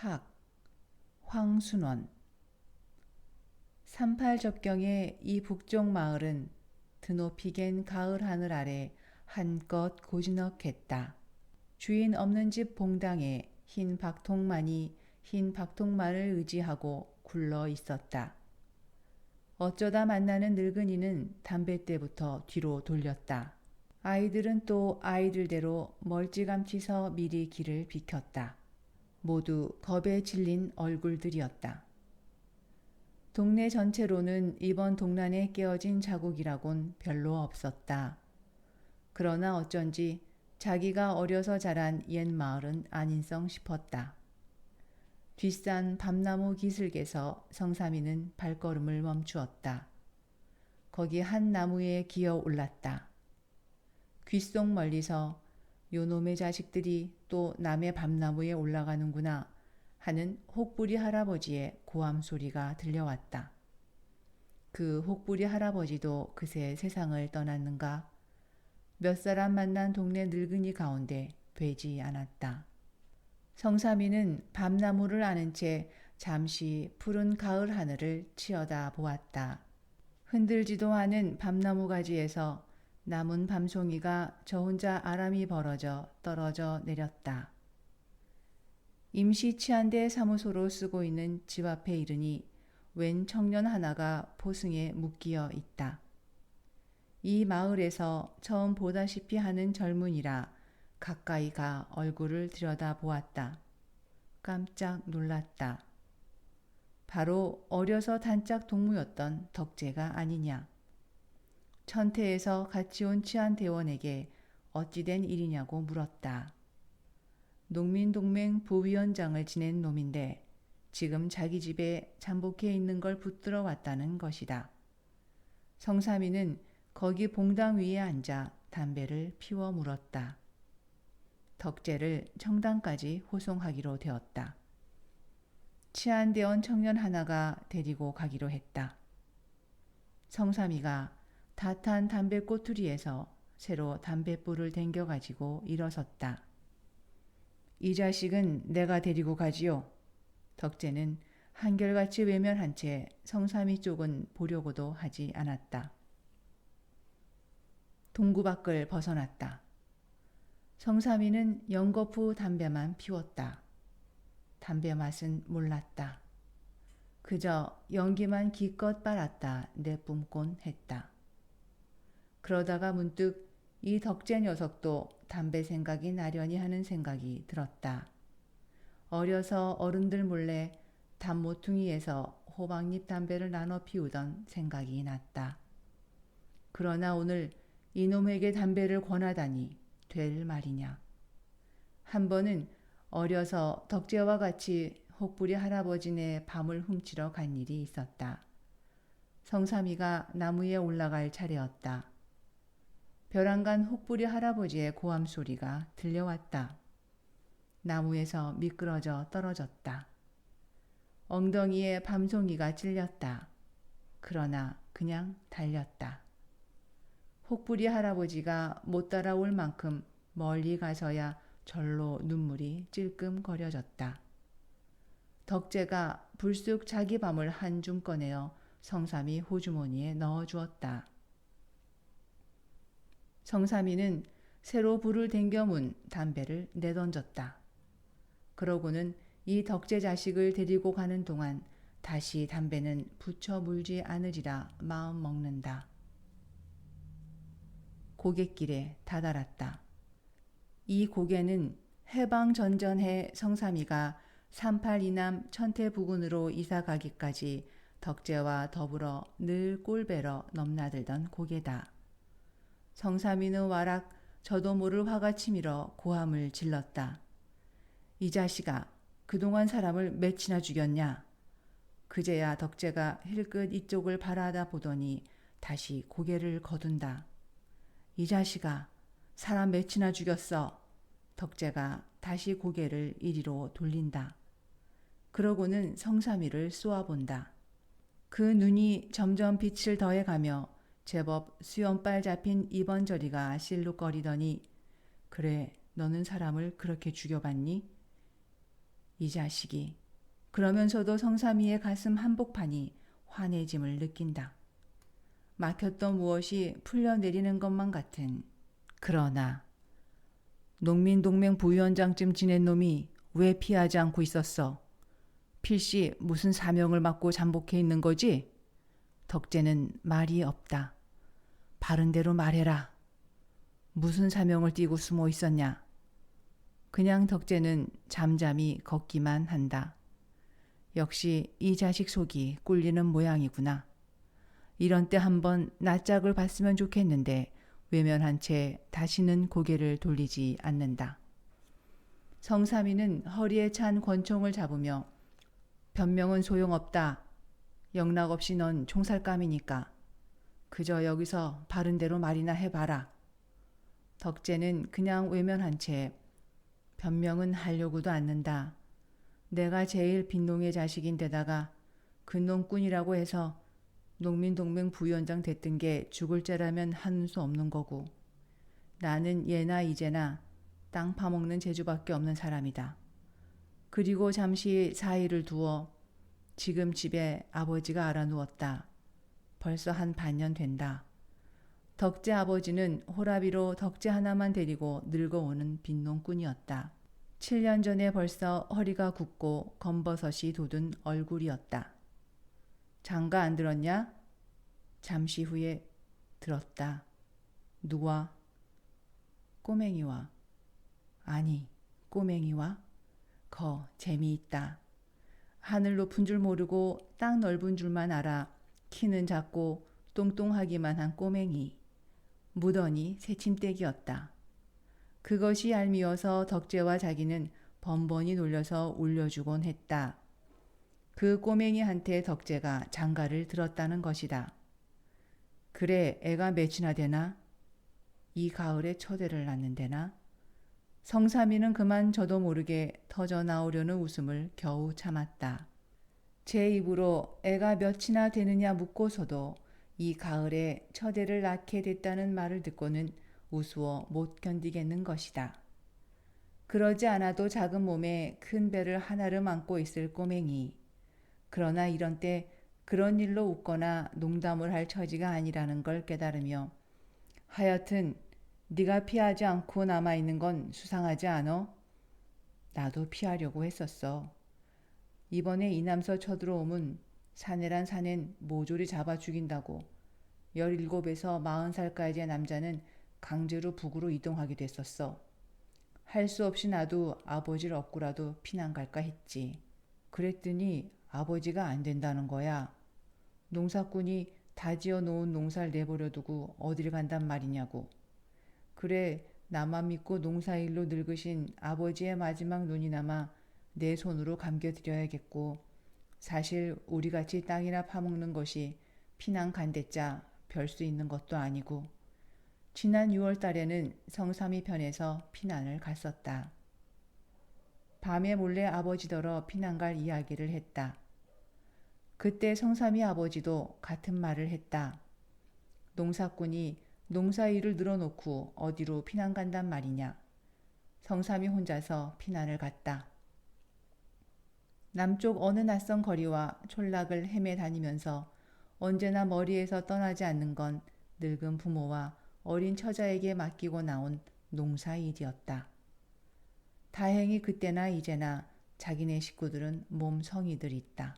학, 황순원. 38접경의 이 북쪽 마을은 드높이 갠 가을 하늘 아래 한껏 고즈넉했다. 주인 없는 집 봉당에 흰 박통만이 흰 박통만을 의지하고 굴러 있었다. 어쩌다 만나는 늙은이는 담뱃대부터 뒤로 돌렸다. 아이들은 또 아이들대로 멀찌감치 서 미리 길을 비켰다. 모두 겁에 질린 얼굴들이었다. 동네 전체로는 이번 동란에 깨어진 자국이라곤 별로 없었다. 그러나 어쩐지 자기가 어려서 자란 옛 마을은 아닌성 싶었다. 뒷산 밤나무 기슭에서 성삼이는 발걸음을 멈추었다. 거기 한 나무에 기어 올랐다. 귓속 멀리서 요놈의 자식들이 또 남의 밤나무에 올라가는구나 하는 혹부리 할아버지의 고함 소리가 들려왔다. 그 혹부리 할아버지도 그새 세상을 떠났는가? 몇 사람 만난 동네 늙은이 가운데 되지 않았다. 성삼이는 밤나무를 아는 채 잠시 푸른 가을 하늘을 치어다 보았다. 흔들지도 않은 밤나무 가지에서 남은 밤송이가 저 혼자 아람이 벌어져 떨어져 내렸다. 임시 치안대 사무소로 쓰고 있는 집 앞에 이르니 웬 청년 하나가 포승에 묶여 있다. 이 마을에서 처음 보다시피 하는 젊은이라 가까이 가 얼굴을 들여다 보았다. 깜짝 놀랐다. 바로 어려서 단짝 동무였던 덕재가 아니냐. 천태에서 같이 온 치안대원에게 어찌된 일이냐고 물었다. 농민동맹 부위원장을 지낸 놈인데 지금 자기 집에 잠복해 있는 걸 붙들어 왔다는 것이다. 성삼이는 거기 봉당 위에 앉아 담배를 피워 물었다. 덕재를 청당까지 호송하기로 되었다. 치안대원 청년 하나가 데리고 가기로 했다. 성삼이가 다 탄 담배 꼬투리에서 새로 담뱃불을 댕겨가지고 일어섰다. 이 자식은 내가 데리고 가지요. 덕재는 한결같이 외면한 채 성삼이 쪽은 보려고도 하지 않았다. 동구 밖을 벗어났다. 성삼이는 연거푸 담배만 피웠다. 담배 맛은 몰랐다. 그저 연기만 기껏 빨았다 내뿜곤 했다. 그러다가 문득 이 덕재 녀석도 담배 생각이 나려니 하는 생각이 들었다. 어려서 어른들 몰래 담모퉁이에서 호박잎 담배를 나눠 피우던 생각이 났다. 그러나 오늘 이놈에게 담배를 권하다니 될 말이냐. 한 번은 어려서 덕재와 같이 혹부리 할아버지네 밤을 훔치러 간 일이 있었다. 성삼이가 나무에 올라갈 차례였다. 벼랑간 혹부리 할아버지의 고함 소리가 들려왔다. 나무에서 미끄러져 떨어졌다. 엉덩이에 밤송이가 찔렸다. 그러나 그냥 달렸다. 혹부리 할아버지가 못 따라올 만큼 멀리 가서야 절로 눈물이 찔끔거려졌다. 덕재가 불쑥 자기 밤을 한 줌 꺼내어 성삼이 호주머니에 넣어주었다. 성삼이는 새로 불을 댕겨문 담배를 내던졌다. 그러고는 이 덕재 자식을 데리고 가는 동안 다시 담배는 붙여 물지 않으리라 마음 먹는다. 고갯길에 다다랐다. 이 고개는 해방전전해 성삼이가 38 이남 천태 부근으로 이사 가기까지 덕재와 더불어 늘 꼴배러 넘나들던 고개다. 성삼이는 와락 저도 모를 화가 치밀어 고함을 질렀다. 이 자식아, 그동안 사람을 몇이나 죽였냐? 그제야 덕재가 힐끗 이쪽을 바라다 보더니 다시 고개를 거둔다. 이 자식아, 사람 몇이나 죽였어? 덕재가 다시 고개를 이리로 돌린다. 그러고는 성삼이를 쏘아본다. 그 눈이 점점 빛을 더해가며 제법 수염발 잡힌 이번저리가 실룩거리더니 그래, 너는 사람을 그렇게 죽여봤니? 이 자식이. 그러면서도 성삼이의 가슴 한복판이 환해짐을 느낀다. 막혔던 무엇이 풀려내리는 것만 같은. 그러나 농민동맹 부위원장쯤 지낸 놈이 왜 피하지 않고 있었어? 필시 무슨 사명을 맡고 잠복해 있는 거지? 덕재는 말이 없다. 바른 대로 말해라. 무슨 사명을 띠고 숨어 있었냐? 그냥 덕재는 잠잠히 걷기만 한다. 역시 이 자식 속이 꿀리는 모양이구나. 이런 때 한번 낯짝을 봤으면 좋겠는데 외면한 채 다시는 고개를 돌리지 않는다. 성삼이는 허리에 찬 권총을 잡으며 변명은 소용없다. 영락없이 넌 총살감이니까. 그저 여기서 바른 대로 말이나 해봐라. 덕재는 그냥 외면한 채 변명은 하려고도 않는다. 내가 제일 빈농의 자식인데다가 근농꾼이라고 해서 농민동맹 부위원장 됐던 게 죽을 죄라면 하는 수 없는 거고. 나는 예나 이제나 땅 파먹는 재주밖에 없는 사람이다. 그리고 잠시 사이를 두어 지금 집에 아버지가 알아누웠다. 벌써 한 반년 된다. 덕재 아버지는 호라비로 덕재 하나만 데리고 늙어오는 빈농꾼이었다. 7년 전에 벌써 허리가 굽고 검버섯이 돋은 얼굴이었다. 장가 안 들었냐? 잠시 후에 들었다. 누와? 꼬맹이와. 아니, 꼬맹이와? 재미있다. 하늘 높은 줄 모르고 땅 넓은 줄만 알아 키는 작고 똥똥하기만 한 꼬맹이. 무던히 새침대기였다. 그것이 얄미워서 덕재와 자기는 번번이 놀려서 울려주곤 했다. 그 꼬맹이한테 덕재가 장가를 들었다는 것이다. 그래, 애가 몇이나 되나? 이 가을에 첫애를 낳는데나? 성삼이는 그만 저도 모르게 터져 나오려는 웃음을 겨우 참았다. 제 입으로 애가 몇이나 되느냐 묻고서도 이 가을에 첫애를 낳게 됐다는 말을 듣고는 우스워 못 견디겠는 것이다. 그러지 않아도 작은 몸에 큰 배를 하나를 안고 있을 꼬맹이. 그러나 이런 때 그런 일로 웃거나 농담을 할 처지가 아니라는 걸 깨달으며 하여튼 네가 피하지 않고 남아있는 건 수상하지 않어? 나도 피하려고 했었어. 이번에 이남서 쳐들어오면 사내란 사낸 모조리 잡아 죽인다고. 17에서 40살까지의 남자는 강제로 북으로 이동하게 됐었어. 할 수 없이 나도 아버지를 얻고라도 피난 갈까 했지. 그랬더니 아버지가 안 된다는 거야. 농사꾼이 다 지어 놓은 농사를 내버려 두고 어딜 간단 말이냐고. 그래, 나만 믿고 농사일로 늙으신 아버지의 마지막 눈이나마 내 손으로 감겨드려야겠고, 사실 우리같이 땅이나 파먹는 것이 피난 간대자 별 수 있는 것도 아니고. 지난 6월 달에는 성삼이 편에서 피난을 갔었다. 밤에 몰래 아버지더러 피난 갈 이야기를 했다. 그때 성삼이 아버지도 같은 말을 했다. 농사꾼이 농사일을 늘어놓고 어디로 피난 간단 말이냐. 성삼이 혼자서 피난을 갔다. 남쪽 어느 낯선 거리와 촌락을 헤매 다니면서 언제나 머리에서 떠나지 않는 건 늙은 부모와 어린 처자에게 맡기고 나온 농사일이었다. 다행히 그때나 이제나 자기네 식구들은 몸성이들 있다.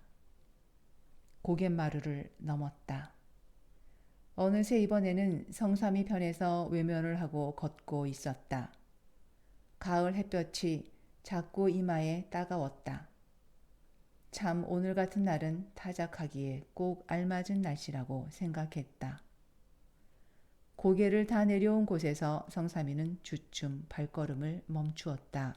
고갯마루를 넘었다. 어느새 이번에는 성삼이 편에서 외면을 하고 걷고 있었다. 가을 햇볕이 자꾸 이마에 따가웠다. 참 오늘 같은 날은 타작하기에 꼭 알맞은 날씨라고 생각했다. 고개를 다 내려온 곳에서 성삼이는 주춤 발걸음을 멈추었다.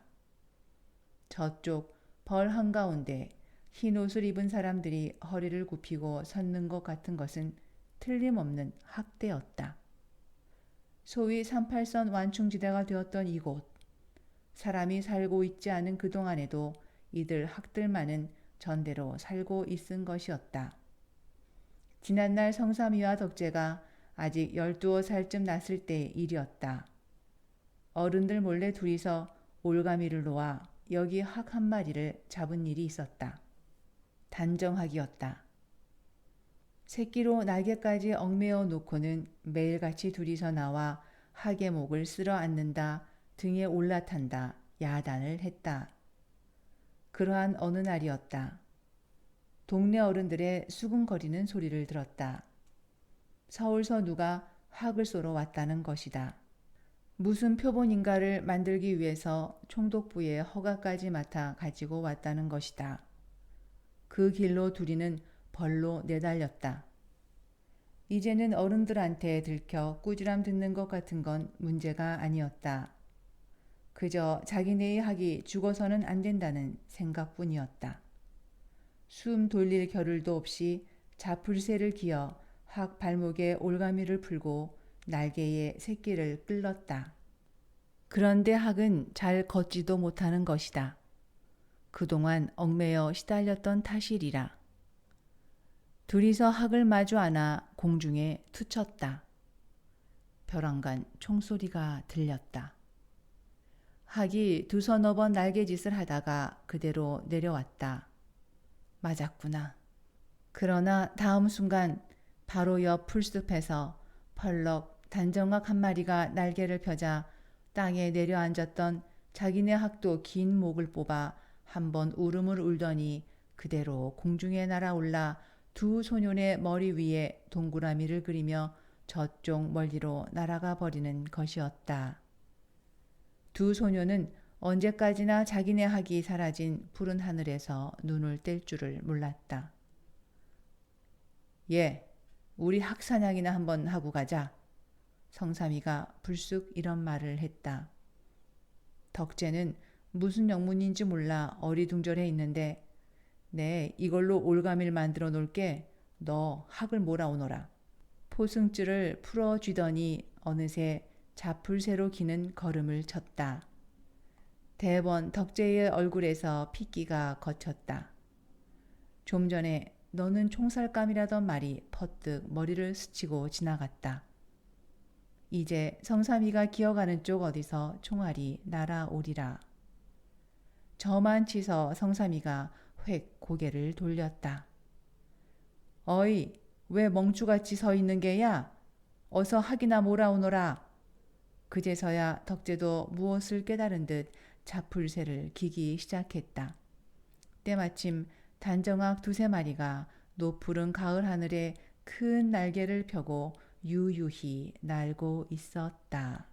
저쪽 벌 한가운데 흰 옷을 입은 사람들이 허리를 굽히고 섰는 것 같은 것은 틀림없는 학대였다. 소위 38선 완충지대가 되었던 이곳. 사람이 살고 있지 않은 그동안에도 이들 학들만은 전대로 살고 있은 것이었다. 지난날 성삼이와 덕재가 아직 12살쯤 났을 때의 일이었다. 어른들 몰래 둘이서 올가미를 놓아 여기 학 한 마리를 잡은 일이 있었다. 단정학이었다. 새끼로 날개까지 얽매어 놓고는 매일같이 둘이서 나와 학의 목을 쓸어 앉는다, 등에 올라탄다, 야단을 했다. 그러한 어느 날이었다. 동네 어른들의 수근거리는 소리를 들었다. 서울서 누가 학을 쏘러 왔다는 것이다. 무슨 표본인가를 만들기 위해서 총독부에 허가까지 맡아 가지고 왔다는 것이다. 그 길로 둘이는 벌로 내달렸다. 이제는 어른들한테 들켜 꾸지람 듣는 것 같은 건 문제가 아니었다. 그저 자기네의 학이 죽어서는 안 된다는 생각뿐이었다. 숨 돌릴 겨를도 없이 자풀새를 기어 학 발목에 올가미를 풀고 날개에 새끼를 끌렀다. 그런데 학은 잘 걷지도 못하는 것이다. 그동안 얽매여 시달렸던 탓이리라. 둘이서 학을 마주 안아 공중에 투쳤다. 벼랑간 총소리가 들렸다. 학이 두서너 번 날개짓을 하다가 그대로 내려왔다. 맞았구나. 그러나 다음 순간 바로 옆 풀숲에서 펄럭 단정학 한 마리가 날개를 펴자 땅에 내려앉았던 자기네 학도 긴 목을 뽑아 한번 울음을 울더니 그대로 공중에 날아올라 두 소년의 머리 위에 동그라미를 그리며 저쪽 멀리로 날아가 버리는 것이었다. 두 소년은 언제까지나 자기네 학이 사라진 푸른 하늘에서 눈을 뗄 줄을 몰랐다. 예, 우리 학사냥이나 한번 하고 가자. 성삼이가 불쑥 이런 말을 했다. 덕재는 무슨 영문인지 몰라 어리둥절해 있는데 네, 이걸로 올가미를 만들어 놓을게. 너 학을 몰아오너라. 포승줄을 풀어 쥐더니 어느새 자풀새로 기는 걸음을 쳤다. 대번 덕재의 얼굴에서 핏기가 거쳤다. 좀 전에 너는 총살감이라던 말이 퍼뜩 머리를 스치고 지나갔다. 이제 성삼이가 기어가는 쪽 어디서 총알이 날아오리라. 저만 치서 성삼이가 획 고개를 돌렸다. 어이, 왜 멍추같이 서 있는 게야? 어서 학이나 몰아오너라. 그제서야 덕재도 무엇을 깨달은 듯 자풀새를 기기 시작했다. 때마침 단정학 두세 마리가 노푸른 가을 하늘에 큰 날개를 펴고 유유히 날고 있었다.